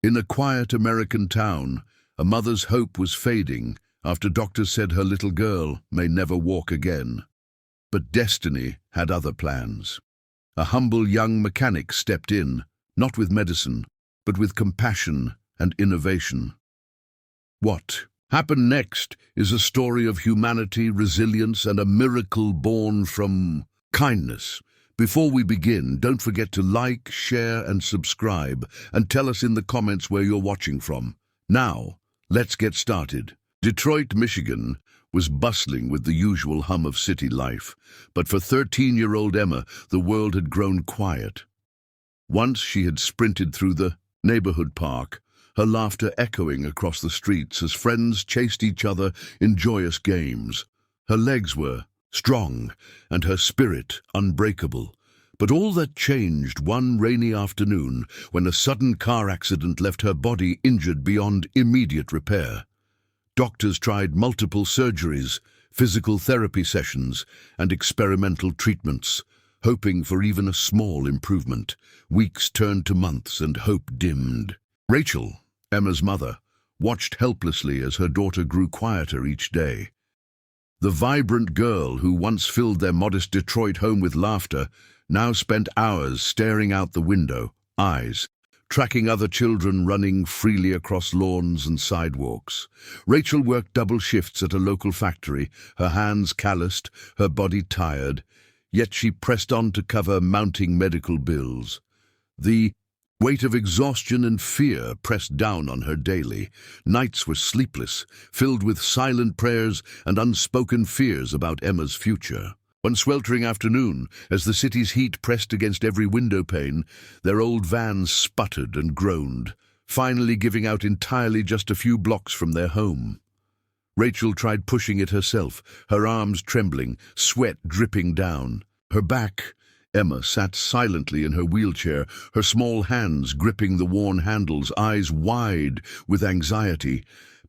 In a quiet American town, a mother's hope was fading after doctors said her little girl may never walk again. But destiny had other plans. A humble young mechanic stepped in, not with medicine, but with compassion and innovation. What happened next is a story of humanity, resilience, and a miracle born from kindness. Before we begin, don't forget to like, share, and subscribe, and tell us in the comments where you're watching from. Now, let's get started. Detroit, Michigan was bustling with the usual hum of city life, but for 13-year-old Emma, the world had grown quiet. Once she had sprinted through the neighborhood park, her laughter echoing across the streets as friends chased each other in joyous games. Her legs were strong and her spirit unbreakable. But all that changed one rainy afternoon when a sudden car accident left her body injured beyond immediate repair. Doctors tried multiple surgeries, physical therapy sessions, and experimental treatments, hoping for even a small improvement. Weeks turned to months and hope dimmed. Rachel, Emma's mother, watched helplessly as her daughter grew quieter each day. The vibrant girl who once filled their modest Detroit home with laughter now spent hours staring out the window, eyes tracking other children running freely across lawns and sidewalks. Rachel worked double shifts at a local factory, her hands calloused, her body tired, yet she pressed on to cover mounting medical bills. The weight of exhaustion and fear pressed down on her daily. Nights were sleepless, filled with silent prayers and unspoken fears about Emma's future. One sweltering afternoon, as the city's heat pressed against every window pane, their old van sputtered and groaned, finally giving out entirely just a few blocks from their home. Rachel tried pushing it herself, her arms trembling, sweat dripping down. Her back, Emma sat silently in her wheelchair, her small hands gripping the worn handles, eyes wide with anxiety.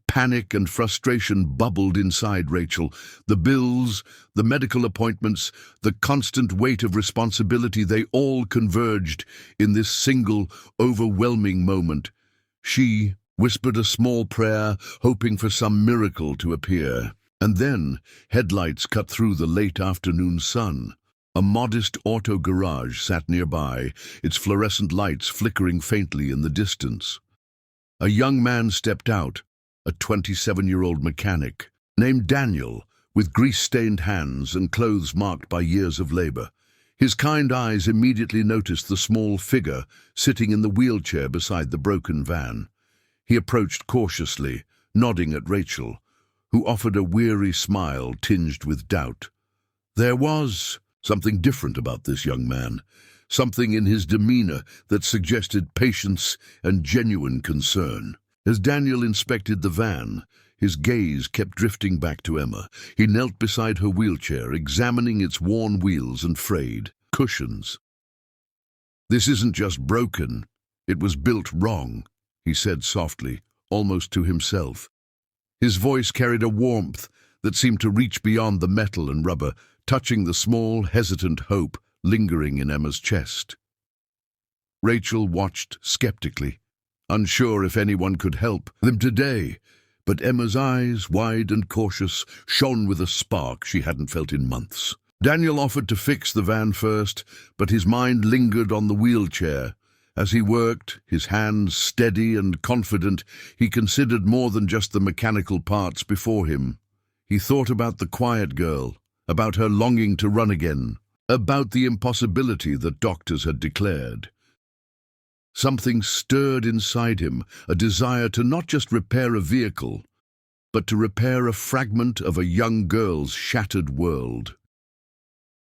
Panic and frustration bubbled inside Rachel. The bills, the medical appointments, the constant weight of responsibility, they all converged in this single, overwhelming moment. She whispered a small prayer, hoping for some miracle to appear. And then headlights cut through the late afternoon sun. A modest auto garage sat nearby, its fluorescent lights flickering faintly in the distance. A young man stepped out, a 27-year-old mechanic, named Daniel, with grease-stained hands and clothes marked by years of labor. His kind eyes immediately noticed the small figure sitting in the wheelchair beside the broken van. He approached cautiously, nodding at Rachel, who offered a weary smile tinged with doubt. There was something different about this young man, something in his demeanor that suggested patience and genuine concern. As Daniel inspected the van, his gaze kept drifting back to Emma. He knelt beside her wheelchair, examining its worn wheels and frayed cushions. "This isn't just broken, it was built wrong," he said softly, almost to himself. His voice carried a warmth that seemed to reach beyond the metal and rubber, touching the small, hesitant hope lingering in Emma's chest. Rachel watched skeptically, unsure if anyone could help them today, but Emma's eyes, wide and cautious, shone with a spark she hadn't felt in months. Daniel offered to fix the van first, but his mind lingered on the wheelchair. As he worked, his hands steady and confident, he considered more than just the mechanical parts before him. He thought about the quiet girl, about her longing to run again, about the impossibility that doctors had declared. Something stirred inside him, a desire to not just repair a vehicle, but to repair a fragment of a young girl's shattered world.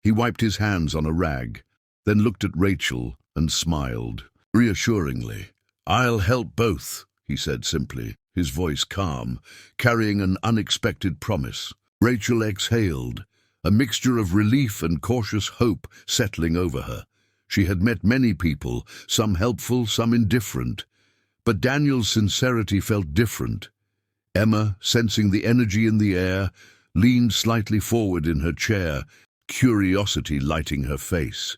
He wiped his hands on a rag, then looked at Rachel and smiled, reassuringly. "I'll help both," he said simply, his voice calm, carrying an unexpected promise. Rachel exhaled, a mixture of relief and cautious hope settling over her. She had met many people, some helpful, some indifferent, but Daniel's sincerity felt different. Emma, sensing the energy in the air, leaned slightly forward in her chair, curiosity lighting her face.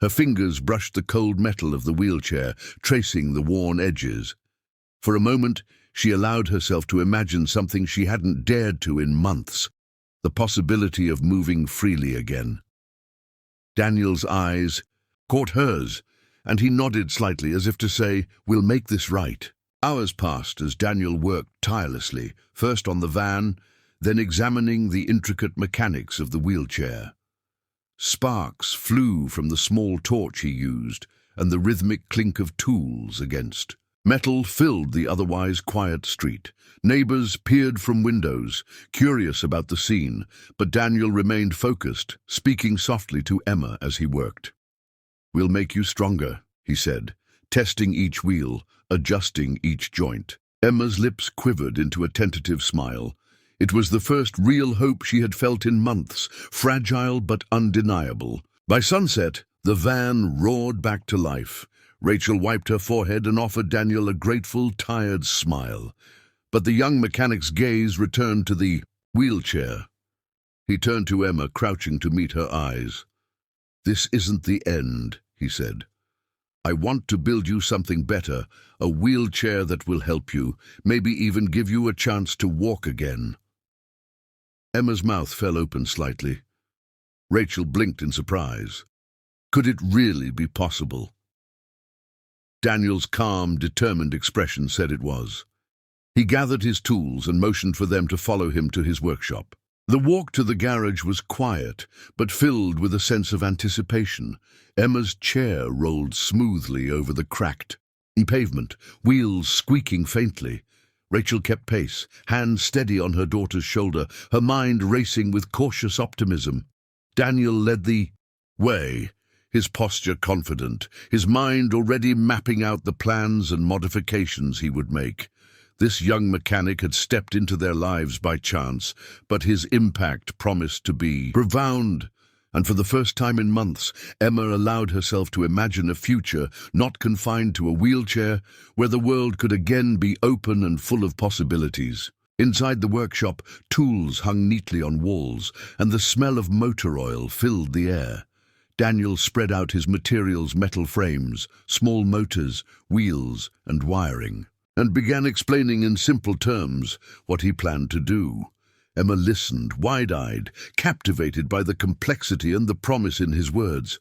Her fingers brushed the cold metal of the wheelchair, tracing the worn edges. For a moment, she allowed herself to imagine something she hadn't dared to in months, the possibility of moving freely again. Daniel's eyes caught hers, and he nodded slightly as if to say, "We'll make this right." Hours passed as Daniel worked tirelessly, first on the van, then examining the intricate mechanics of the wheelchair. Sparks flew from the small torch he used, and the rhythmic clink of tools against metal filled the otherwise quiet street. Neighbors peered from windows, curious about the scene, but Daniel remained focused, speaking softly to Emma as he worked. "We'll make you stronger," he said, testing each wheel, adjusting each joint. Emma's lips quivered into a tentative smile. It was the first real hope she had felt in months, fragile but undeniable. By sunset, the van roared back to life. Rachel wiped her forehead and offered Daniel a grateful, tired smile. But the young mechanic's gaze returned to the wheelchair. He turned to Emma, crouching to meet her eyes. "This isn't the end," he said. "I want to build you something better, a wheelchair that will help you, maybe even give you a chance to walk again." Emma's mouth fell open slightly. Rachel blinked in surprise. Could it really be possible? Daniel's calm, determined expression said it was. He gathered his tools and motioned for them to follow him to his workshop. The walk to the garage was quiet, but filled with a sense of anticipation. Emma's chair rolled smoothly over the cracked pavement, wheels squeaking faintly. Rachel kept pace, hand steady on her daughter's shoulder, her mind racing with cautious optimism. Daniel led the way, his posture confident, his mind already mapping out the plans and modifications he would make. This young mechanic had stepped into their lives by chance, but his impact promised to be profound. And for the first time in months, Emma allowed herself to imagine a future not confined to a wheelchair, where the world could again be open and full of possibilities. Inside the workshop, tools hung neatly on walls, and the smell of motor oil filled the air. Daniel spread out his materials, metal frames, small motors, wheels, and wiring, and began explaining in simple terms what he planned to do. Emma listened, wide-eyed, captivated by the complexity and the promise in his words.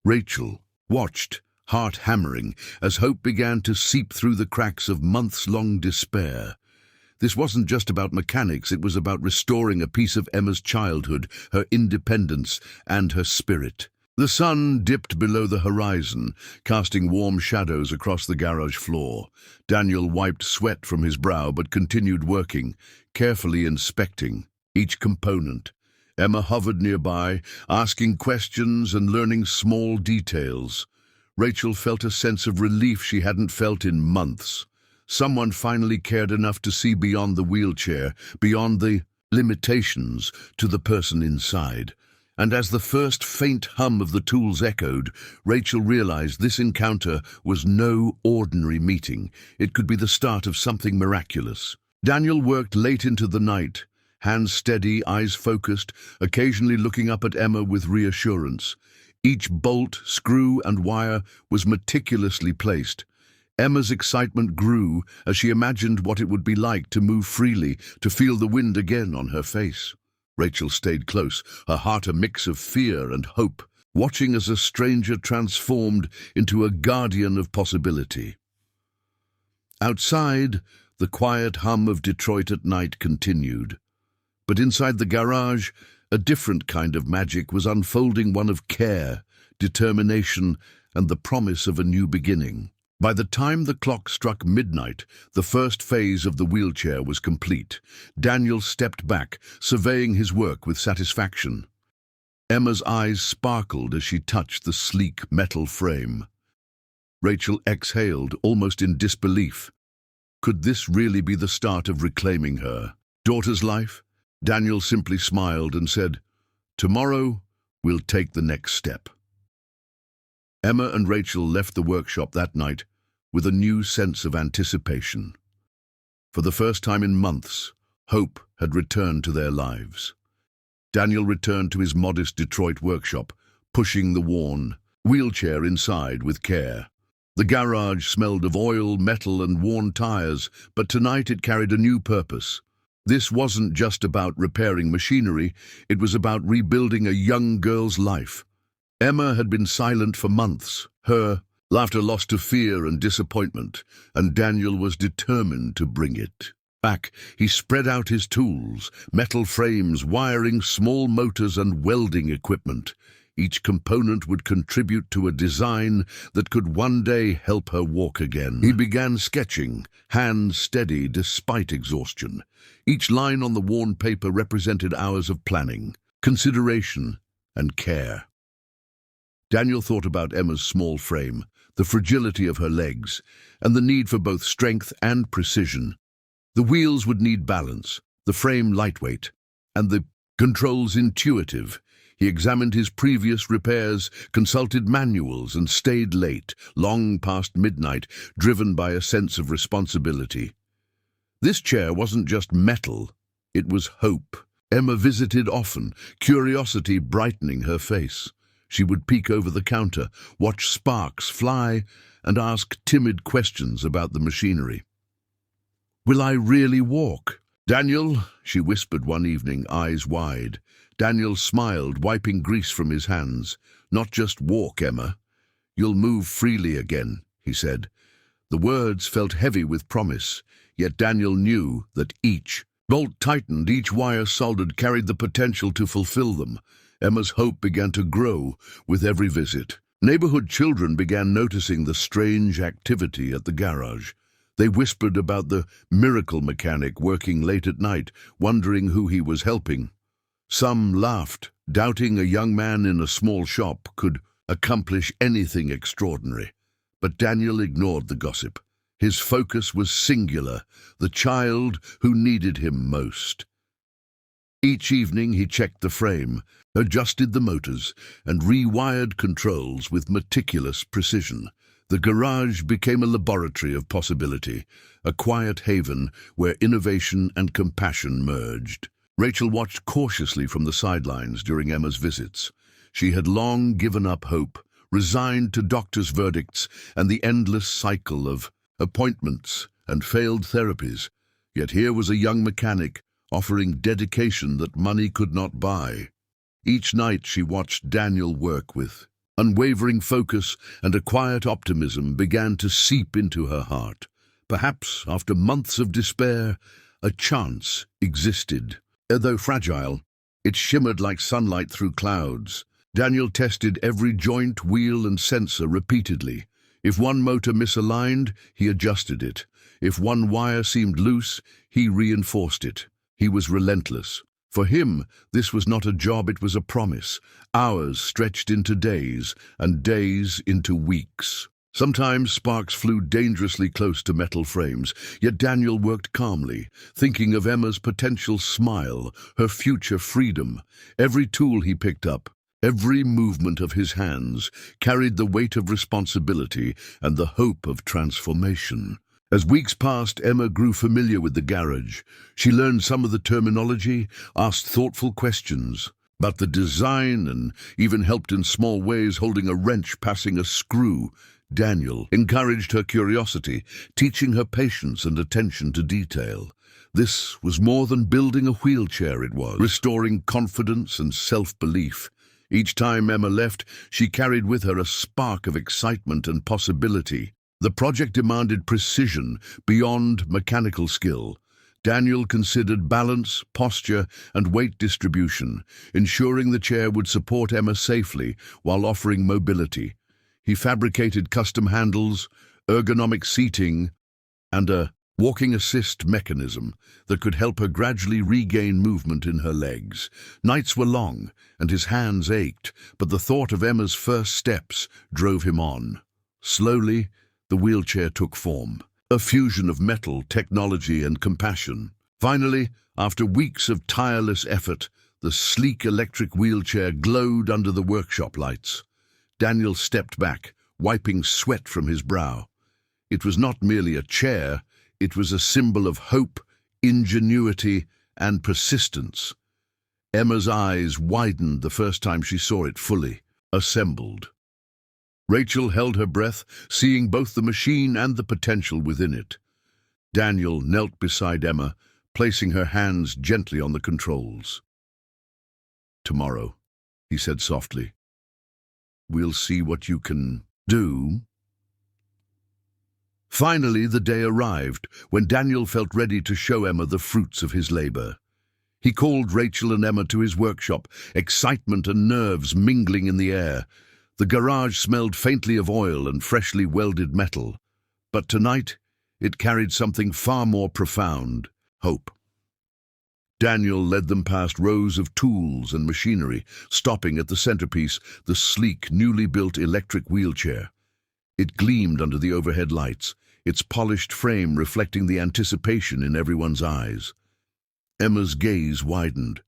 Rachel watched, heart hammering, as hope began to seep through the cracks of months-long despair. This wasn't just about mechanics, it was about restoring a piece of Emma's childhood, her independence, and her spirit. The sun dipped below the horizon, casting warm shadows across the garage floor. Daniel wiped sweat from his brow but continued working, carefully inspecting each component. Emma hovered nearby, asking questions and learning small details. Rachel felt a sense of relief she hadn't felt in months. Someone finally cared enough to see beyond the wheelchair, beyond the limitations, to the person inside. And as the first faint hum of the tools echoed, Rachel realized this encounter was no ordinary meeting. It could be the start of something miraculous. Daniel worked late into the night, hands steady, eyes focused, occasionally looking up at Emma with reassurance. Each bolt, screw, and wire was meticulously placed. Emma's excitement grew as she imagined what it would be like to move freely, to feel the wind again on her face. Rachel stayed close, her heart a mix of fear and hope, watching as a stranger transformed into a guardian of possibility. Outside, the quiet hum of Detroit at night continued. But inside the garage, a different kind of magic was unfolding, one of care, determination, and the promise of a new beginning. By the time the clock struck midnight, the first phase of the wheelchair was complete. Daniel stepped back, surveying his work with satisfaction. Emma's eyes sparkled as she touched the sleek metal frame. Rachel exhaled, almost in disbelief. Could this really be the start of reclaiming her daughter's life? Daniel simply smiled and said, "Tomorrow, we'll take the next step." Emma and Rachel left the workshop that night with a new sense of anticipation. For the first time in months, hope had returned to their lives. Daniel returned to his modest Detroit workshop, pushing the worn wheelchair inside with care. The garage smelled of oil, metal, and worn tires, but tonight it carried a new purpose. This wasn't just about repairing machinery, it was about rebuilding a young girl's life. Emma had been silent for months, her laughter lost to fear and disappointment, and Daniel was determined to bring it back. He spread out his tools, metal frames, wiring, small motors, and welding equipment. Each component would contribute to a design that could one day help her walk again. He began sketching, hands steady despite exhaustion. Each line on the worn paper represented hours of planning, consideration, and care. Daniel thought about Emma's small frame, the fragility of her legs, and the need for both strength and precision. The wheels would need balance, the frame lightweight, and the controls intuitive. He examined his previous repairs, consulted manuals, and stayed late, long past midnight, driven by a sense of responsibility. This chair wasn't just metal, it was hope. Emma visited often, curiosity brightening her face. She would peek over the counter, watch sparks fly, and ask timid questions about the machinery. "Will I really walk?" "Daniel," she whispered one evening, eyes wide. Daniel smiled, wiping grease from his hands. "Not just walk, Emma. You'll move freely again," he said. The words felt heavy with promise, yet Daniel knew that each bolt tightened, each wire soldered, carried the potential to fulfill them. Emma's hope began to grow with every visit. Neighborhood children began noticing the strange activity at the garage. They whispered about the miracle mechanic working late at night, wondering who he was helping. Some laughed, doubting a young man in a small shop could accomplish anything extraordinary. But Daniel ignored the gossip. His focus was singular, the child who needed him most. Each evening he checked the frame, adjusted the motors, and rewired controls with meticulous precision. The garage became a laboratory of possibility, a quiet haven where innovation and compassion merged. Rachel watched cautiously from the sidelines during Emma's visits. She had long given up hope, resigned to doctors' verdicts and the endless cycle of appointments and failed therapies. Yet here was a young mechanic offering dedication that money could not buy. Each night she watched Daniel work with unwavering focus, and a quiet optimism began to seep into her heart. Perhaps, after months of despair, a chance existed. Though fragile, it shimmered like sunlight through clouds. Daniel tested every joint, wheel, and sensor repeatedly. If one motor misaligned, he adjusted it. If one wire seemed loose, he reinforced it. He was relentless. For him, this was not a job, it was a promise. Hours stretched into days, and days into weeks. Sometimes sparks flew dangerously close to metal frames, yet Daniel worked calmly, thinking of Emma's potential smile, her future freedom. Every tool he picked up, every movement of his hands, carried the weight of responsibility and the hope of transformation. As weeks passed, Emma grew familiar with the garage. She learned some of the terminology, asked thoughtful questions about the design, and even helped in small ways, holding a wrench, passing a screw. Daniel encouraged her curiosity, teaching her patience and attention to detail. This was more than building a wheelchair, it was restoring confidence and self-belief. Each time Emma left, she carried with her a spark of excitement and possibility. The project demanded precision beyond mechanical skill. Daniel considered balance, posture, and weight distribution, ensuring the chair would support Emma safely while offering mobility. He fabricated custom handles, ergonomic seating, and a walking assist mechanism that could help her gradually regain movement in her legs. Nights were long, and his hands ached, but the thought of Emma's first steps drove him on. Slowly, the wheelchair took form, a fusion of metal, technology, and compassion. Finally, after weeks of tireless effort, the sleek electric wheelchair glowed under the workshop lights. Daniel stepped back, wiping sweat from his brow. It was not merely a chair, it was a symbol of hope, ingenuity, and persistence. Emma's eyes widened the first time she saw it fully assembled. Rachel held her breath, seeing both the machine and the potential within it. Daniel knelt beside Emma, placing her hands gently on the controls. "Tomorrow," he said softly, "we'll see what you can do." Finally, the day arrived when Daniel felt ready to show Emma the fruits of his labor. He called Rachel and Emma to his workshop, excitement and nerves mingling in the air. The garage smelled faintly of oil and freshly welded metal. But tonight, it carried something far more profound: hope. Daniel led them past rows of tools and machinery, stopping at the centerpiece, the sleek, newly built electric wheelchair. It gleamed under the overhead lights, its polished frame reflecting the anticipation in everyone's eyes. Emma's gaze widened,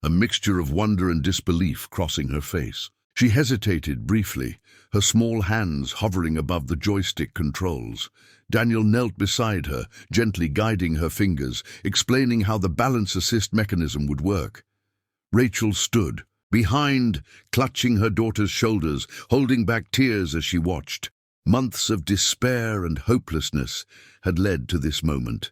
a mixture of wonder and disbelief crossing her face. She hesitated briefly, her small hands hovering above the joystick controls. Daniel knelt beside her, gently guiding her fingers, explaining how the balance assist mechanism would work. Rachel stood, behind, clutching her daughter's shoulders, holding back tears as she watched. Months of despair and hopelessness had led to this moment.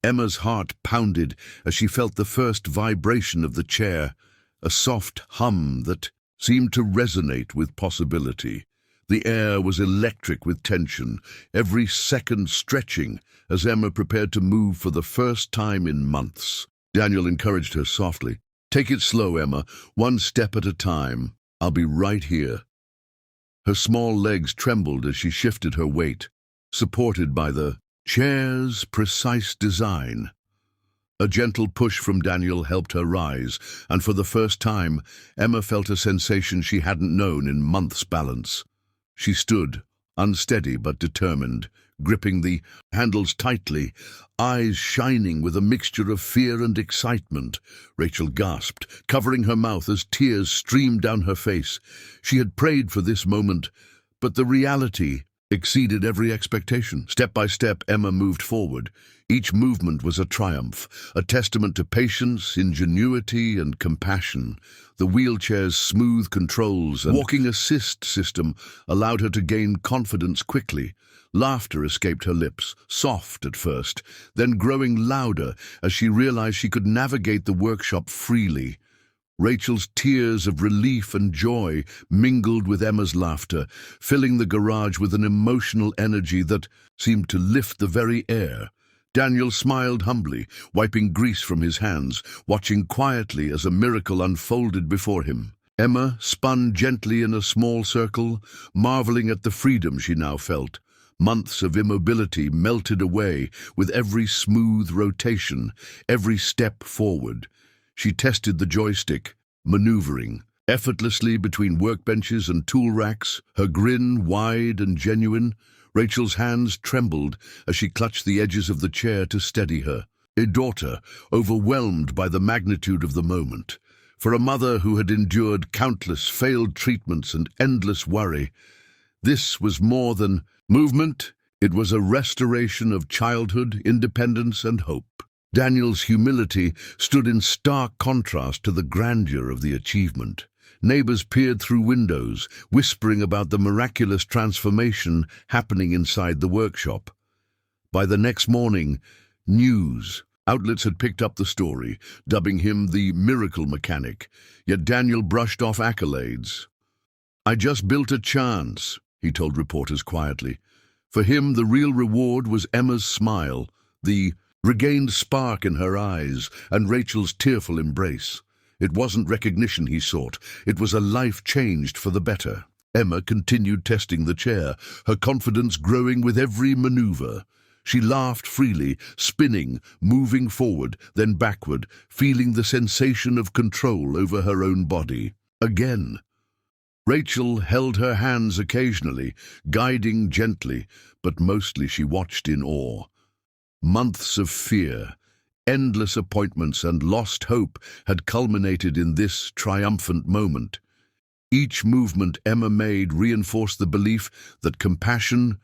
Emma's heart pounded as she felt the first vibration of the chair, a soft hum that seemed to resonate with possibility. The air was electric with tension, every second stretching as Emma prepared to move for the first time in months. Daniel encouraged her softly. "Take it slow, Emma, one step at a time. I'll be right here." Her small legs trembled as she shifted her weight, supported by the chair's precise design. A gentle push from Daniel helped her rise, and for the first time, Emma felt a sensation she hadn't known in months' balance. She stood, unsteady but determined, gripping the handles tightly, eyes shining with a mixture of fear and excitement. Rachel gasped, covering her mouth as tears streamed down her face. She had prayed for this moment, but the reality exceeded every expectation. Step by step, Emma moved forward. Each movement was a triumph, a testament to patience, ingenuity, and compassion. The wheelchair's smooth controls and walking assist system allowed her to gain confidence quickly. Laughter escaped her lips, soft at first, then growing louder as she realized she could navigate the workshop freely. Rachel's tears of relief and joy mingled with Emma's laughter, filling the garage with an emotional energy that seemed to lift the very air. Daniel smiled humbly, wiping grease from his hands, watching quietly as a miracle unfolded before him. Emma spun gently in a small circle, marveling at the freedom she now felt. Months of immobility melted away with every smooth rotation, every step forward. She tested the joystick, maneuvering effortlessly between workbenches and tool racks, her grin wide and genuine. Rachel's hands trembled as she clutched the edges of the chair to steady her. A daughter, overwhelmed by the magnitude of the moment. For a mother who had endured countless failed treatments and endless worry, this was more than movement. It was a restoration of childhood, independence, and hope. Daniel's humility stood in stark contrast to the grandeur of the achievement. Neighbors peered through windows, whispering about the miraculous transformation happening inside the workshop. By the next morning, news outlets had picked up the story, dubbing him the miracle mechanic, yet Daniel brushed off accolades. "I just built a chance," he told reporters quietly. For him, the real reward was Emma's smile, the regained spark in her eyes, and Rachel's tearful embrace. It wasn't recognition he sought, it was a life changed for the better. Emma continued testing the chair, her confidence growing with every maneuver. She laughed freely, spinning, moving forward, then backward, feeling the sensation of control over her own body. Again. Rachel held her hands occasionally, guiding gently, but mostly she watched in awe. Months of fear, endless appointments, and lost hope had culminated in this triumphant moment. Each movement Emma made reinforced the belief that compassion,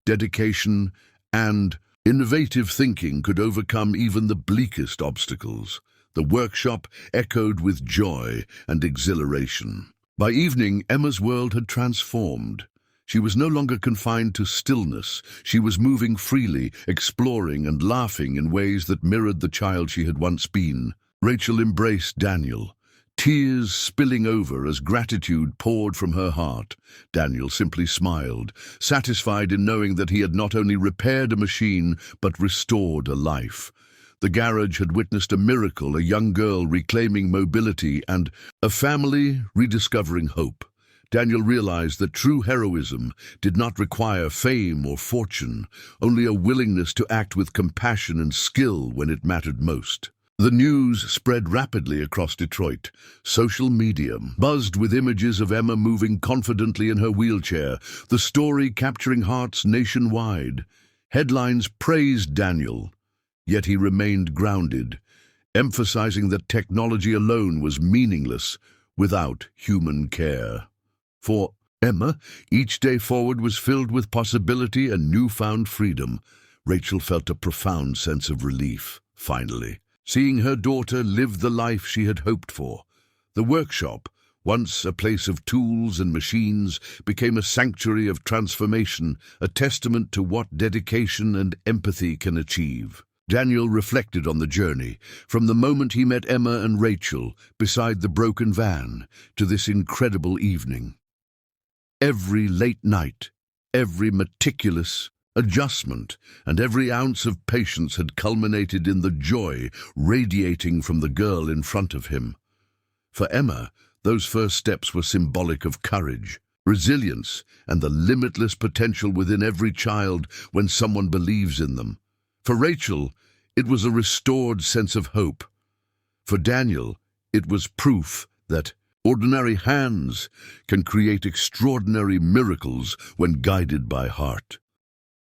dedication, and innovative thinking could overcome even the bleakest obstacles. The workshop echoed with joy and exhilaration. By evening, Emma's world had transformed. She was no longer confined to stillness. She was moving freely, exploring and laughing in ways that mirrored the child she had once been. Rachel embraced Daniel, tears spilling over as gratitude poured from her heart. Daniel simply smiled, satisfied in knowing that he had not only repaired a machine, but restored a life. The garage had witnessed a miracle, a young girl reclaiming mobility, and a family rediscovering hope. Daniel realized that true heroism did not require fame or fortune, only a willingness to act with compassion and skill when it mattered most. The news spread rapidly across Detroit. Social media buzzed with images of Emma moving confidently in her wheelchair, the story capturing hearts nationwide. Headlines praised Daniel, yet he remained grounded, emphasizing that technology alone was meaningless without human care. For Emma, each day forward was filled with possibility and newfound freedom. Rachel felt a profound sense of relief, finally, seeing her daughter live the life she had hoped for. The workshop, once a place of tools and machines, became a sanctuary of transformation, a testament to what dedication and empathy can achieve. Daniel reflected on the journey, from the moment he met Emma and Rachel beside the broken van to this incredible evening. Every late night, every meticulous adjustment, and every ounce of patience had culminated in the joy radiating from the girl in front of him. For Emma, those first steps were symbolic of courage, resilience, and the limitless potential within every child when someone believes in them. For Rachel, it was a restored sense of hope. For Daniel, it was proof that ordinary hands can create extraordinary miracles when guided by heart.